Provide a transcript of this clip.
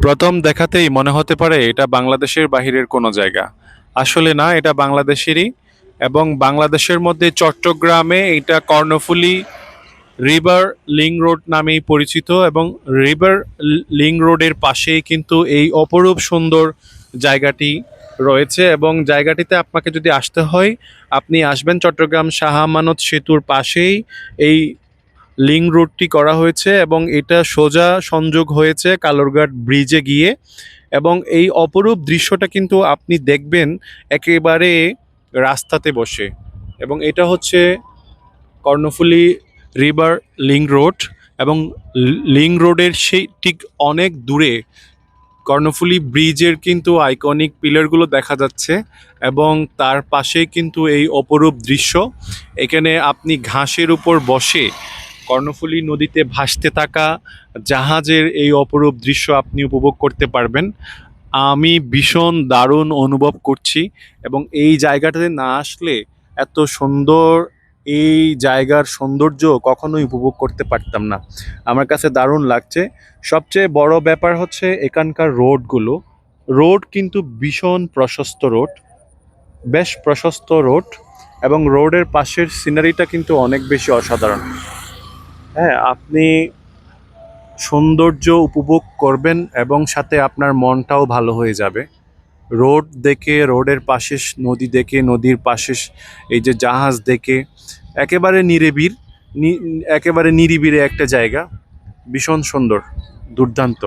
প্রথম দেখাতেই মনে হতে পারে এটা বাংলাদেশের বাহিরের কোনো জায়গা। আসলে না, এটা বাংলাদেশেরই। এবং বাংলাদেশের মধ্যে চট্টগ্রামে এটা কর্ণফুলী রিভার লিং রোড নামেই পরিচিত, এবং রিভার লিং রোডের পাশেই কিন্তু এই অপরূপ সুন্দর জায়গাটি রয়েছে। এবং জায়গাটিতে আপনাকে যদি আসতে হয়, আপনি আসবেন চট্টগ্রাম শাহ আমানত সেতুর পাশেই এই লিং রোডটি করা হয়েছে, এবং এটা সোজা সংযোগ হয়েছে কালুরঘাট ব্রিজে গিয়ে। এবং এই অপরূপ দৃশ্যটা কিন্তু আপনি দেখবেন একেবারে রাস্তাতে বসে। এবং এটা হচ্ছে কর্ণফুলী রিভার লিং রোড। এবং লিং রোডের সেই ঠিক অনেক দূরে কর্ণফুলী ব্রিজের কিন্তু আইকনিক পিলারগুলো দেখা যাচ্ছে, এবং তার পাশেই কিন্তু এই অপরূপ দৃশ্য। এখানে আপনি ঘাসের উপর বসে কর্ণফুলী নদীতে ভাসতে থাকা জাহাজের এই অপরূপ দৃশ্য আপনি উপভোগ করতে পারবেন। আমি ভীষণ দারুণ অনুভব করছি, এবং এই জায়গাটাতে না আসলে এত সুন্দর এই জায়গার সৌন্দর্য কখনোই উপভোগ করতে পারতাম না। আমার কাছে দারুণ লাগছে। সবচেয়ে বড় ব্যাপার হচ্ছে এখানকার রোডগুলো। রোড কিন্তু ভীষণ প্রশস্ত রোড, বেশ প্রশস্ত রোড। এবং রোডের পাশের সিনারিটা কিন্তু অনেক বেশি অসাধারণ। হ্যাঁ, আপনি সৌন্দর্য উপভোগ করবেন এবং সাথে আপনার মনটাও ভালো হয়ে যাবে। রোড দেখে, রোডের পাশে নদী দেখে, নদীর পাশে এই যে জাহাজ দেখে, একেবারে নিরিবিড়, একেবারে নিরিবিড়ে একটা জায়গা। ভীষণ সুন্দর, দুর্দান্ত।